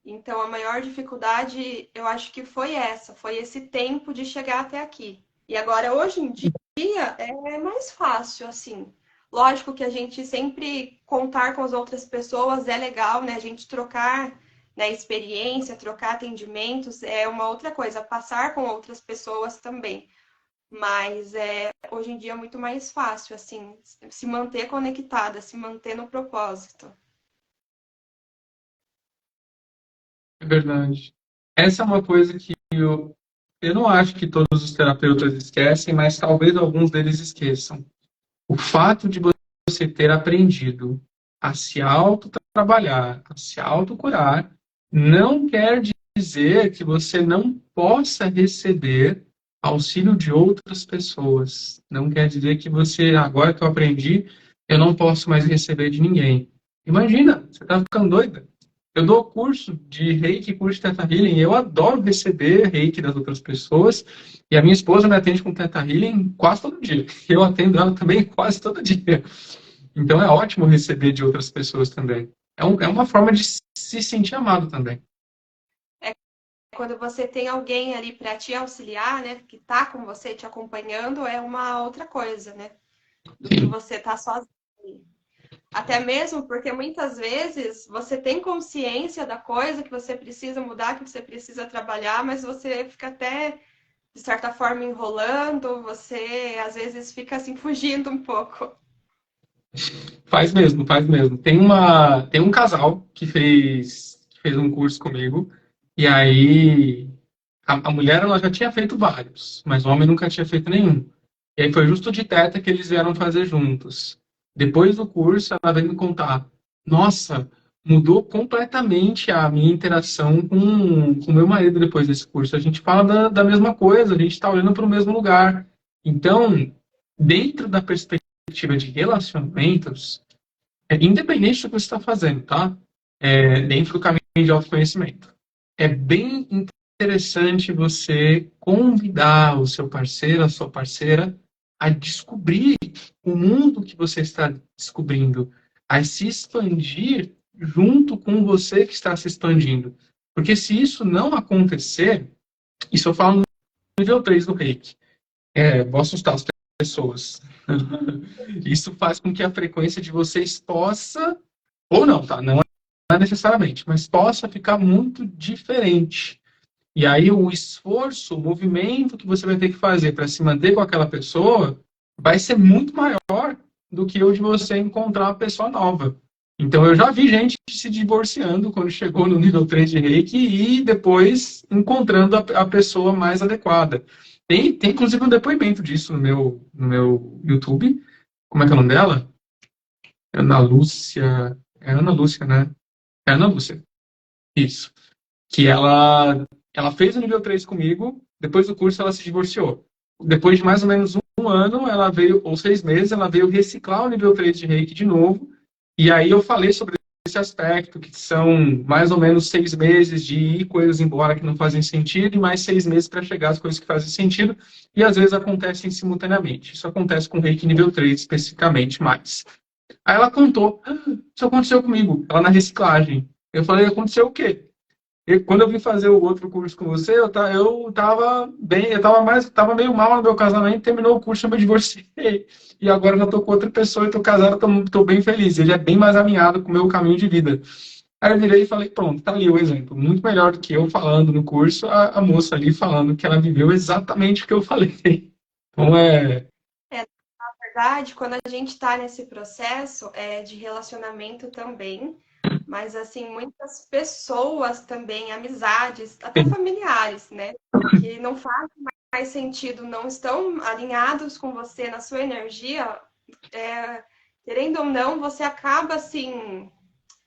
Então, a maior dificuldade, eu acho que foi essa, foi esse tempo de chegar até aqui. E agora, hoje em dia, é mais fácil, assim. Lógico que a gente sempre contar com as outras pessoas é legal, né? A gente trocar, né, experiência, trocar atendimentos é uma outra coisa, passar com outras pessoas também. Mas hoje em dia é muito mais fácil, assim, se manter conectada, se manter no propósito. É verdade. Essa é uma coisa que eu não acho que todos os terapeutas esquecem, mas talvez alguns deles esqueçam. O fato de você ter aprendido a se autotrabalhar, a se autocurar, não quer dizer que você não possa receber auxílio de outras pessoas. Não quer dizer que você, agora que eu aprendi, eu não posso mais receber de ninguém. Imagina, você está ficando doida. Eu dou curso de Reiki, curso de Theta Healing, e eu adoro receber Reiki das outras pessoas, e a minha esposa me atende com Theta Healing quase todo dia. Eu atendo ela também quase todo dia. Então é ótimo receber de outras pessoas também. É uma forma de se sentir amado também. Quando você tem alguém ali para te auxiliar, né, que tá com você, te acompanhando, é uma outra coisa, né, do que Sim, você tá sozinho. Até mesmo porque muitas vezes você tem consciência da coisa que você precisa mudar, que você precisa trabalhar, mas você fica até de certa forma, enrolando, você às vezes fica assim fugindo um pouco. Faz mesmo, faz mesmo. Tem um casal que fez um curso comigo, e aí a mulher ela já tinha feito vários, mas o homem nunca tinha feito nenhum. E aí foi justo de teta que eles vieram fazer juntos. Depois do curso, ela veio me contar: nossa, mudou completamente a minha interação com o meu marido depois desse curso. A gente fala da mesma coisa, a gente está olhando para o mesmo lugar. Então, dentro da perspectiva de relacionamentos, independente do que você está fazendo, tá? Dentro do caminho de autoconhecimento. É bem interessante você convidar o seu parceiro, a sua parceira, a descobrir o mundo que você está descobrindo, a se expandir junto com você que está se expandindo. Porque se isso não acontecer, isso eu falo no nível 3 do Reiki, vou assustar as pessoas. Isso faz com que a frequência de vocês possa, ou não, tá? Não é necessariamente, mas possa ficar muito diferente. E aí o esforço, o movimento que você vai ter que fazer para se manter com aquela pessoa vai ser muito maior do que o de você encontrar uma pessoa nova. Então eu já vi gente se divorciando quando chegou no nível 3 de Reiki e depois encontrando a pessoa mais adequada. Tem inclusive um depoimento disso no meu YouTube. Como é que é o nome dela? Ana Lúcia. É Ana Lúcia, né? É Ana Lúcia. Isso. Que ela fez o nível 3 comigo, depois do curso ela se divorciou. Depois de mais ou menos um ano, ela veio, ou 6 meses, ela veio reciclar o nível 3 de Reiki de novo. E aí eu falei sobre esse aspecto, que são mais ou menos 6 meses de ir coisas embora que não fazem sentido, e mais 6 meses para chegar às coisas que fazem sentido, e às vezes acontecem simultaneamente. Isso acontece com Reiki nível 3 especificamente mais. Aí ela contou: isso aconteceu comigo, ela na reciclagem. Eu falei: aconteceu o quê? E quando eu vim fazer o outro curso com você, eu tava bem, tava meio mal no meu casamento, terminou o curso, eu me divorciei. E agora eu já tô com outra pessoa e tô casado, tô bem feliz. Ele é bem mais alinhado com o meu caminho de vida. Aí eu virei e falei: pronto, tá ali o exemplo. Muito melhor do que eu falando no curso, a moça ali falando que ela viveu exatamente o que eu falei. Então É, na verdade, quando a gente está nesse processo de relacionamento também, mas assim, muitas pessoas também, amizades, até familiares, né? Que não faz mais sentido, não estão alinhados com você na sua energia, querendo ou não, você acaba assim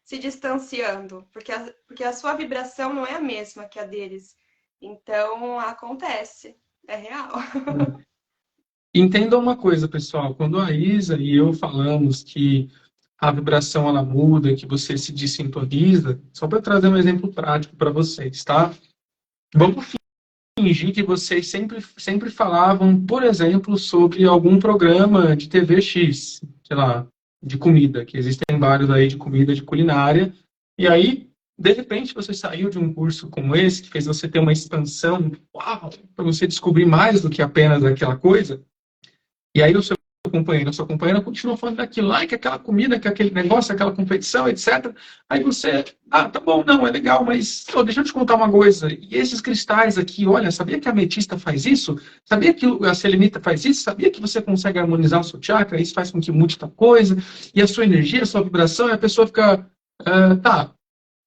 se distanciando, porque a sua vibração não é a mesma que a deles. Então acontece, é real. entenda uma coisa, pessoal. Quando a Isa e eu falamos que a vibração ela muda, que você se dessintoniza, só para trazer um exemplo prático para vocês, tá? Vamos fingir que vocês sempre falavam, por exemplo, sobre algum programa de TV X, sei lá, de comida, que existem vários aí de comida, de culinária, e aí, de repente, você saiu de um curso como esse, que fez você ter uma expansão, uau, para você descobrir mais do que apenas aquela coisa, e aí o seu companheiro, a sua companheira continua falando daquilo lá, que aquela comida, que aquele negócio, aquela competição, etc. Aí você, tá bom, não, é legal, mas deixa eu te contar uma coisa. E esses cristais aqui, olha, sabia que a ametista faz isso? Sabia que a selenita faz isso? Sabia que você consegue harmonizar o seu chakra? Isso faz com que mude tal coisa? E a sua energia, a sua vibração, e a pessoa fica, tá,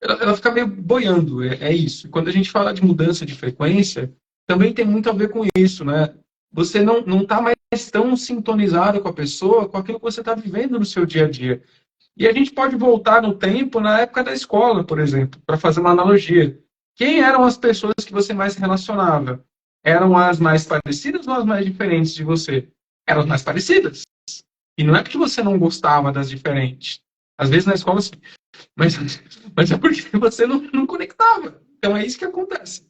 ela fica meio boiando, é isso. E quando a gente fala de mudança de frequência, também tem muito a ver com isso, né? Você não está mais tão sintonizado com a pessoa, com aquilo que você está vivendo no seu dia a dia. E a gente pode voltar no tempo, na época da escola, por exemplo, para fazer uma analogia. Quem eram as pessoas que você mais se relacionava? Eram as mais parecidas ou as mais diferentes de você? Eram as mais parecidas. E não é porque você não gostava das diferentes. Às vezes na escola, mas, mas é porque você não conectava. Então é isso que acontece.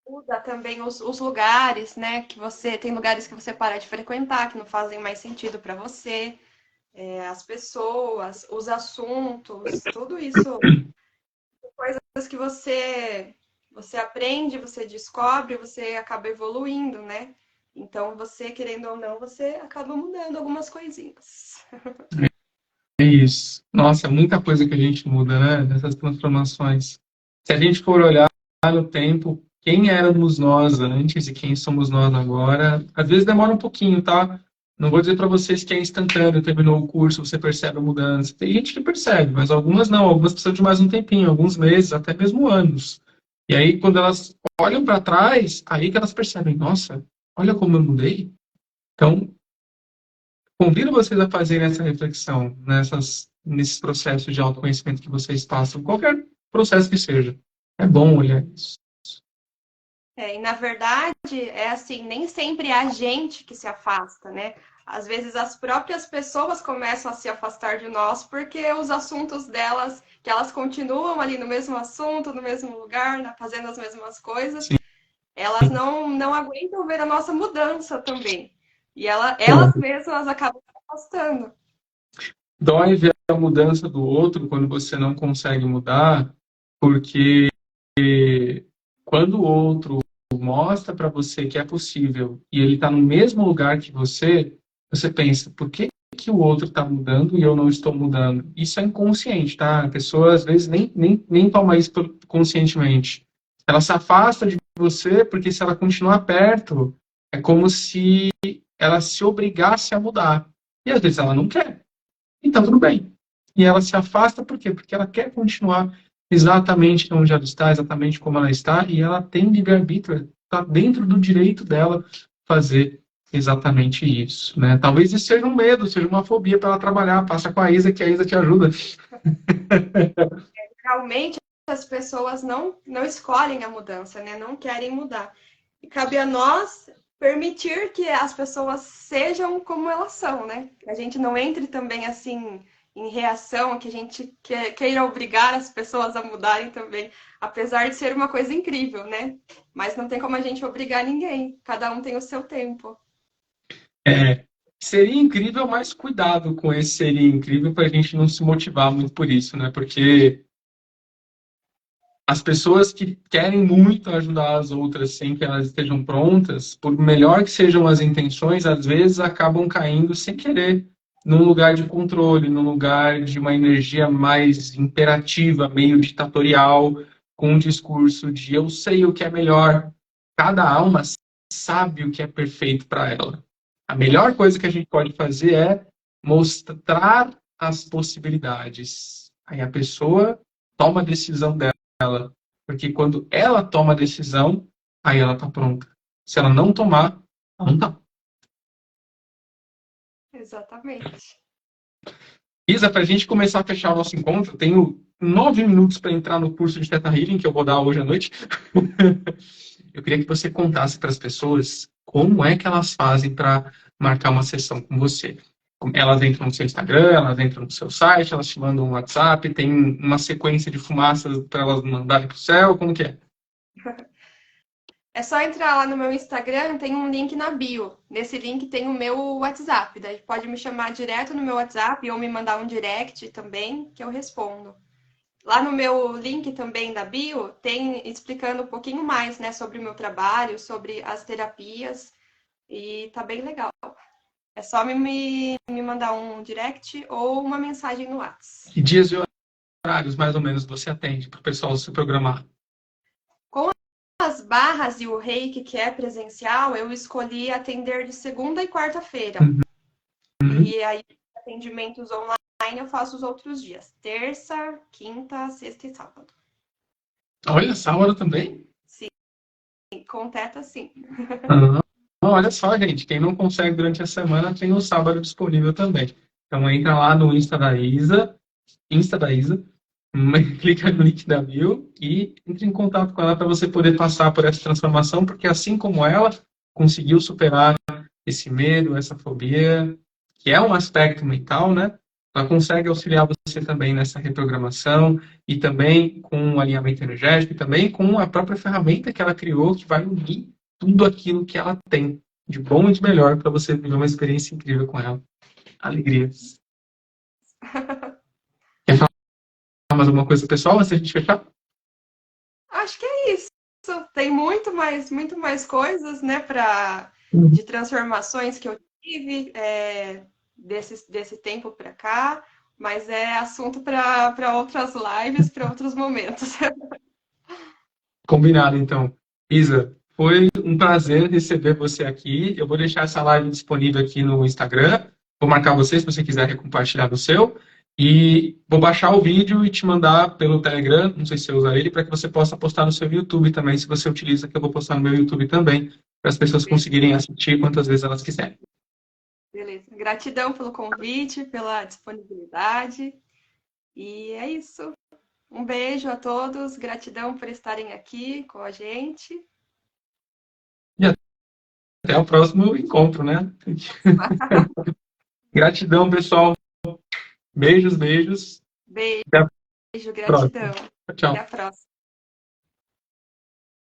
Muda também os lugares, né? Que você tem lugares que você para de frequentar, que não fazem mais sentido para você, as pessoas, os assuntos, tudo isso, coisas que você aprende, você descobre, você acaba evoluindo, né? Então, você, querendo ou não, você acaba mudando algumas coisinhas. É isso. Nossa, é muita coisa que a gente muda, né? Nessas transformações. Se a gente for olhar no tempo, quem éramos nós antes e quem somos nós agora, às vezes demora um pouquinho, tá? Não vou dizer para vocês que é instantâneo, terminou o curso, você percebe a mudança. Tem gente que percebe, mas algumas não, algumas precisam de mais um tempinho, alguns meses, até mesmo anos. E aí, quando elas olham para trás, aí que elas percebem, nossa, olha como eu mudei. Então, convido vocês a fazerem essa reflexão nesses processos de autoconhecimento que vocês passam, qualquer processo que seja. É bom olhar isso. E na verdade, é assim, nem sempre é a gente que se afasta, né? Às vezes as próprias pessoas começam a se afastar de nós porque os assuntos delas, que elas continuam ali no mesmo assunto, no mesmo lugar, né, fazendo as mesmas coisas, Sim. elas não aguentam ver a nossa mudança também. E elas mesmas acabam se afastando. Dói ver a mudança do outro quando você não consegue mudar, porque quando o outro mostra para você que é possível e ele está no mesmo lugar que você pensa, por que que o outro está mudando e eu não estou mudando? Isso é inconsciente, tá? A pessoa às vezes nem toma isso conscientemente. Ela se afasta de você porque se ela continuar perto, é como se ela se obrigasse a mudar. E às vezes ela não quer. Então tudo bem. E ela se afasta por quê? Porque ela quer continuar exatamente onde ela está, exatamente como ela está, e ela tem livre-arbítrio, está dentro do direito dela fazer exatamente isso, né? Talvez isso seja um medo, seja uma fobia para ela trabalhar, passa com a Isa, que a Isa te ajuda. Realmente, as pessoas não escolhem a mudança, né? Não querem mudar. E cabe a nós permitir que as pessoas sejam como elas são, né? Que a gente não entre também assim em reação, que a gente queira obrigar as pessoas a mudarem também, apesar de ser uma coisa incrível, né? Mas não tem como a gente obrigar ninguém, cada um tem o seu tempo. É, seria incrível, mas cuidado com esse seria incrível para a gente não se motivar muito por isso, né? Porque as pessoas que querem muito ajudar as outras sem que elas estejam prontas, por melhor que sejam as intenções, às vezes acabam caindo sem querer num lugar de controle, num lugar de uma energia mais imperativa, meio ditatorial, com um discurso de eu sei o que é melhor. Cada alma sabe o que é perfeito para ela. A melhor coisa que a gente pode fazer é mostrar as possibilidades. Aí a pessoa toma a decisão dela. Porque quando ela toma a decisão, aí ela está pronta. Se ela não tomar, ela não está. Exatamente. Isa, para a gente começar a fechar o nosso encontro, eu tenho 9 minutos para entrar no curso de Theta Healing que eu vou dar hoje à noite. Eu queria que você contasse para as pessoas como é que elas fazem para marcar uma sessão com você. Elas entram no seu Instagram, elas entram no seu site, elas te mandam um WhatsApp, tem uma sequência de fumaças para elas mandarem para o céu, como que é? É só entrar lá no meu Instagram, tem um link na bio. Nesse link tem o meu WhatsApp. Daí pode me chamar direto no meu WhatsApp ou me mandar um direct também, que eu respondo. Lá no meu link também da bio, tem explicando um pouquinho mais, né, sobre o meu trabalho, sobre as terapias, e tá bem legal. É só me mandar um direct ou uma mensagem no WhatsApp. Que dias e horários, mais ou menos, você atende para o pessoal se programar? Com as barras e o reiki, que é presencial, eu escolhi atender de segunda e quarta-feira. Uhum. E aí, atendimentos online eu faço os outros dias. Terça, quinta, sexta e sábado. Olha, sábado também? Sim, com teta, sim. Uhum. Olha só, gente, quem não consegue durante a semana tem o sábado disponível também. Então entra lá no Insta da Isa, clica no link da bio e entre em contato com ela para você poder passar por essa transformação, porque assim como ela conseguiu superar esse medo, essa fobia, que é um aspecto mental, né? Ela consegue auxiliar você também nessa reprogramação e também com o alinhamento energético e também com a própria ferramenta que ela criou que vai unir tudo aquilo que ela tem de bom e de melhor para você viver uma experiência incrível com ela. Alegrias. Quer falar mais alguma coisa pessoal antes da gente fechar? Acho que é isso. Tem muito mais coisas, né, Uhum. de transformações que eu tive desse tempo para cá, mas é assunto para outras lives, para outros momentos. Combinado, então. Isa, foi um prazer receber você aqui. Eu vou deixar essa live disponível aqui no Instagram. Vou marcar você se você quiser compartilhar no seu. E vou baixar o vídeo e te mandar pelo Telegram, não sei se você usa ele, para que você possa postar no seu YouTube também, se você utiliza, que eu vou postar no meu YouTube também, para as pessoas conseguirem assistir quantas vezes elas quiserem. Beleza. Gratidão pelo convite, pela disponibilidade. E é isso. Um beijo a todos. Gratidão por estarem aqui com a gente. E até o próximo encontro, né? Gratidão, pessoal. Beijos, beijos. Beijo, Até a gratidão. próxima. Tchau. Até a próxima.